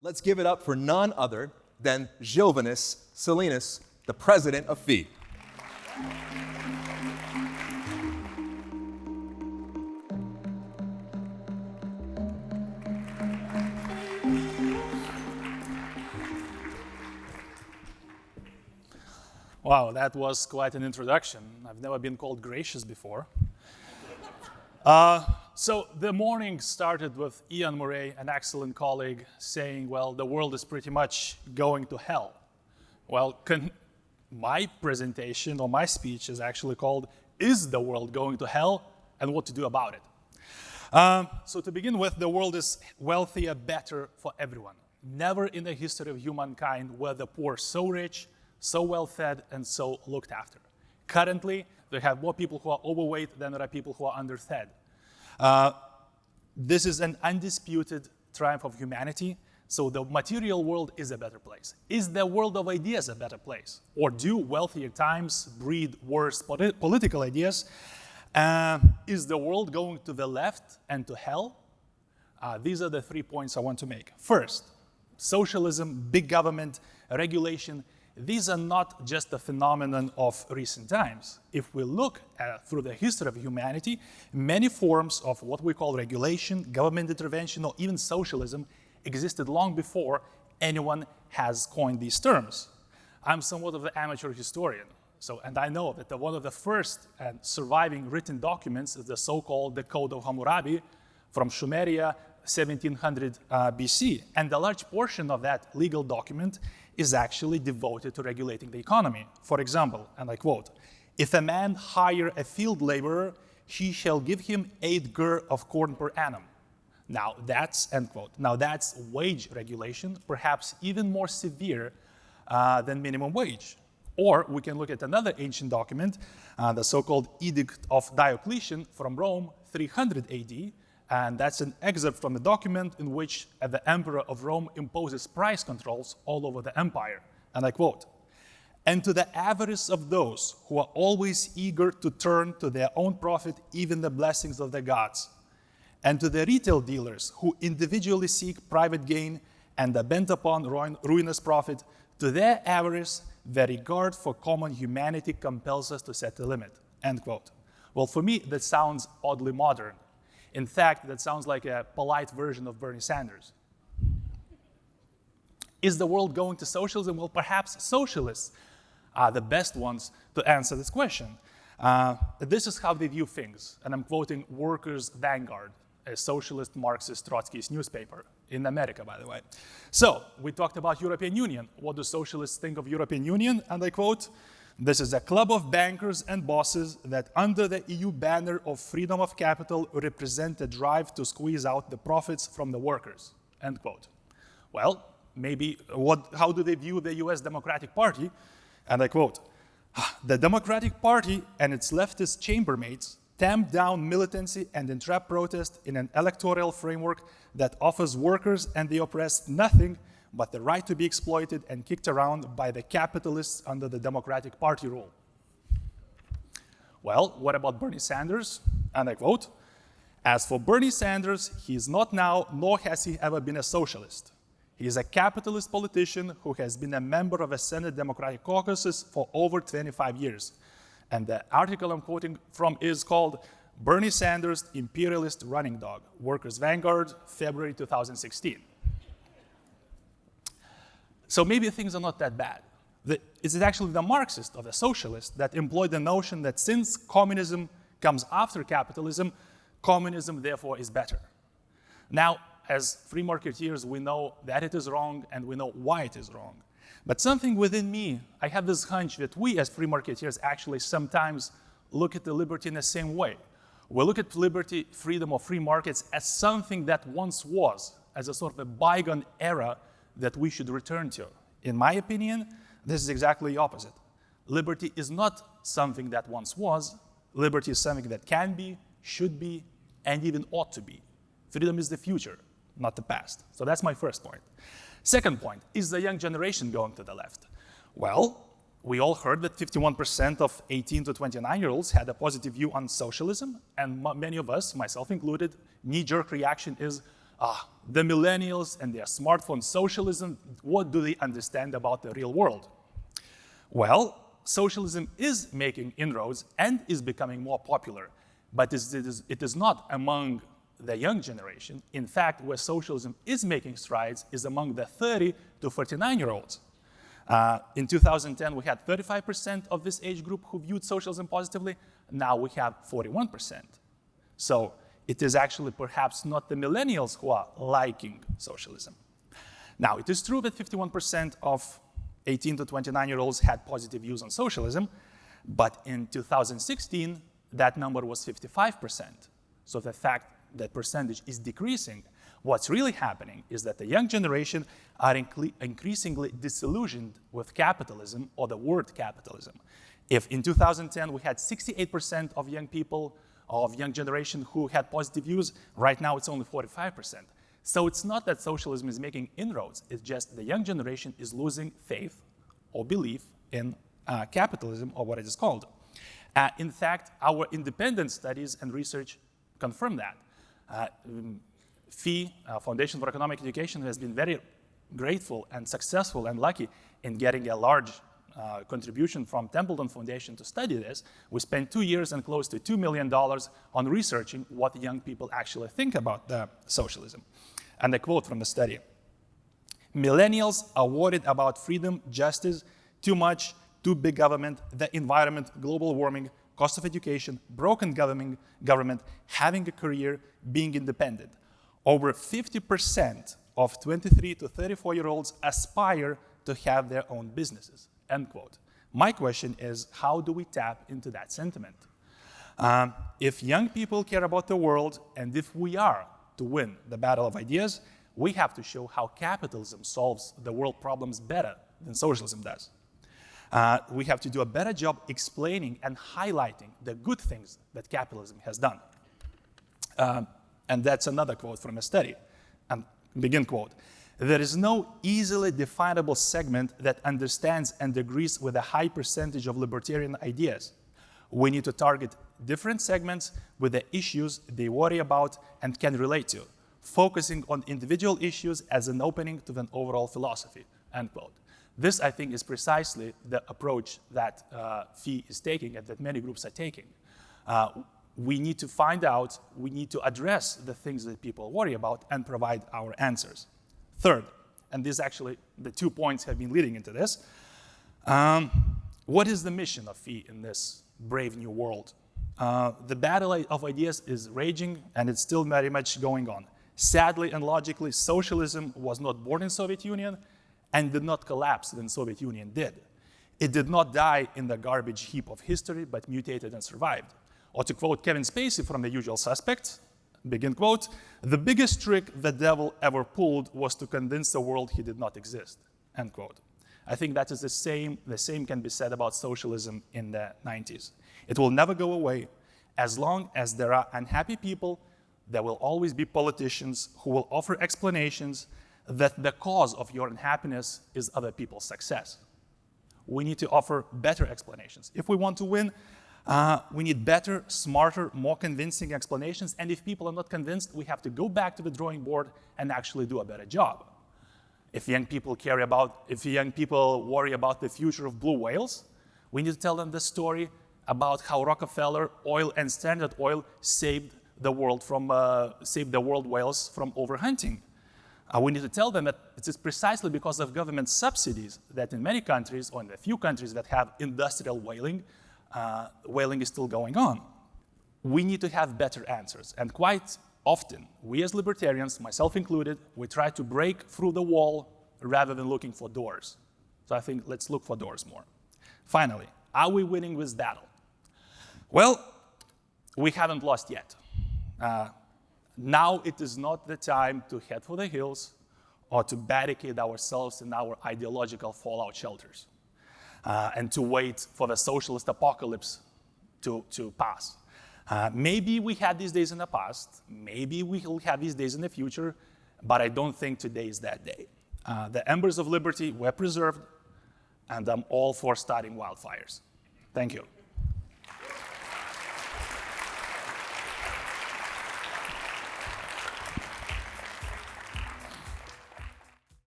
Let's give it up for none other than Zilvinas Silenas, the president of FI. Wow, that was quite an introduction. I've never been called gracious before. So the morning started with Ian Murray, an excellent colleague, saying, well, the world is pretty much going to hell. Well, my presentation or my speech is actually called, Is the World Going to Hell and What to Do About It? So to begin with, the world is wealthier, better for everyone. Never in the history of humankind were the poor so rich, so well-fed, and so looked after. Currently, we have more people who are overweight than there are people who are underfed. This is an undisputed triumph of humanity, so the material world is a better place. Is the world of ideas a better place? Or do wealthier times breed worse political ideas? Is the world going to the left and to hell? These are the 3 points I want to make. First, socialism, big government, regulation, these are not just a phenomenon of recent times. If we look through the history of humanity, many forms of what we call regulation, government intervention, or even socialism existed long before anyone has coined these terms. I'm somewhat of an amateur historian, and I know that one of the first surviving written documents is the so-called the Code of Hammurabi from Sumeria, 1700 BC, and a large portion of that legal document is actually devoted to regulating the economy. For example, and I quote, if a man hire a field laborer, he shall give him 8 gur of corn per annum. Now that's, end quote. Now that's wage regulation, perhaps even more severe than minimum wage. Or we can look at another ancient document, the so-called Edict of Diocletian from Rome, 300 AD, and that's an excerpt from the document in which the emperor of Rome imposes price controls all over the empire. And I quote, and to the avarice of those who are always eager to turn to their own profit even the blessings of the gods, and to the retail dealers who individually seek private gain and are bent upon ruinous profit, to their avarice, the regard for common humanity compels us to set a limit, end quote. Well, for me, that sounds oddly modern. In fact, that sounds like a polite version of Bernie Sanders. Is the world going to socialism? Well, perhaps socialists are the best ones to answer this question. This is how they view things, and I'm quoting Workers' Vanguard, a socialist Marxist Trotskyist newspaper in America, by the way. So, we talked about European Union. What do socialists think of European Union? And I quote, this is a club of bankers and bosses that under the EU banner of freedom of capital represent a drive to squeeze out the profits from the workers, end quote. Well, maybe, how do they view the US Democratic Party? And I quote, the Democratic Party and its leftist chambermates tamp down militancy and entrap protest in an electoral framework that offers workers and the oppressed nothing but the right to be exploited and kicked around by the capitalists under the Democratic Party rule. Well, what about Bernie Sanders? And I quote, as for Bernie Sanders, he is not now, nor has he ever been a socialist. He is a capitalist politician who has been a member of a Senate Democratic caucuses for over 25 years. And the article I'm quoting from is called Bernie Sanders, Imperialist Running Dog, Workers' Vanguard, February 2016. So maybe things are not that bad. It's actually the Marxists or the socialists that employ the notion that since communism comes after capitalism, communism therefore is better. Now, as free marketeers, we know that it is wrong and we know why it is wrong. But something within me, I have this hunch that we as free marketeers actually sometimes look at the liberty in the same way. We look at liberty, freedom, or free markets as something that once was, as a sort of a bygone era that we should return to. In my opinion, this is exactly the opposite. Liberty is not something that once was. Liberty is something that can be, should be, and even ought to be. Freedom is the future, not the past. So that's my first point. Second point, is the young generation going to the left? Well, we all heard that 51% of 18 to 29-year-olds had a positive view on socialism, and many of us, myself included, knee-jerk reaction is, the millennials and their smartphone socialism, what do they understand about the real world? Well, socialism is making inroads and is becoming more popular, but it is not among the young generation. In fact, where socialism is making strides is among the 30 to 49-year-olds. In 2010, we had 35% of this age group who viewed socialism positively. Now we have 41%. So it is actually perhaps not the millennials who are liking socialism. Now, it is true that 51% of 18 to 29-year-olds had positive views on socialism, but in 2016, that number was 55%. So the fact that percentage is decreasing, what's really happening is that the young generation are increasingly disillusioned with capitalism or the word capitalism. If in 2010 we had 68% of young people, of young generation who had positive views, right now it's only 45%. So it's not that socialism is making inroads, it's just the young generation is losing faith or belief in capitalism, or what it is called. In fact, our independent studies and research confirm that. FEE, Foundation for Economic Education, has been very grateful and successful and lucky in getting a large contribution from Templeton Foundation to study this. We spent 2 years and close to $2 million on researching what young people actually think about socialism. And a quote from the study: "Millennials are worried about freedom, justice, too much, too big government, the environment, global warming, cost of education, broken government, having a career, being independent. Over 50% of 23 to 34-year-olds aspire to have their own businesses," end quote. My question is, how do we tap into that sentiment? If young people care about the world, and if we are to win the battle of ideas, we have to show how capitalism solves the world problems better than socialism does. We have to do a better job explaining and highlighting the good things that capitalism has done. And that's another quote from a study. And begin quote: "There is no easily definable segment that understands and agrees with a high percentage of libertarian ideas. We need to target different segments with the issues they worry about and can relate to, focusing on individual issues as an opening to an overall philosophy," end quote. This, I think, is precisely the approach that FEE is taking and that many groups are taking. We need to find out, we need to address the things that people worry about and provide our answers. Third, and this actually, the 2 points have been leading into this, what is the mission of FEE in this brave new world? The battle of ideas is raging and it's still very much going on. Sadly and logically, socialism was not born in Soviet Union and did not collapse when Soviet Union did. It did not die in the garbage heap of history, but mutated and survived. Or to quote Kevin Spacey from The Usual Suspects, begin quote: "The biggest trick the devil ever pulled was to convince the world he did not exist," end quote. I think that is the same can be said about socialism in the 90s. It will never go away. As long as there are unhappy people, there will always be politicians who will offer explanations that the cause of your unhappiness is other people's success. We need to offer better explanations. If we want to win, we need better, smarter, more convincing explanations. And if people are not convinced, we have to go back to the drawing board and actually do a better job. If young people worry about the future of blue whales, we need to tell them the story about how Rockefeller Oil and Standard Oil saved the world whales from overhunting. We need to tell them that it is precisely because of government subsidies that in many countries, or in the few countries that have industrial whaling, whaling is still going on. We need to have better answers. And quite often, we as libertarians, myself included, we try to break through the wall rather than looking for doors. So I think let's look for doors more. Finally, are we winning this battle? Well, we haven't lost yet. Now it is not the time to head for the hills or to barricade ourselves in our ideological fallout shelters and to wait for the socialist apocalypse to pass. Maybe we had these days in the past, maybe we will have these days in the future, but I don't think today is that day. The embers of liberty were preserved, and I'm all for starting wildfires. Thank you.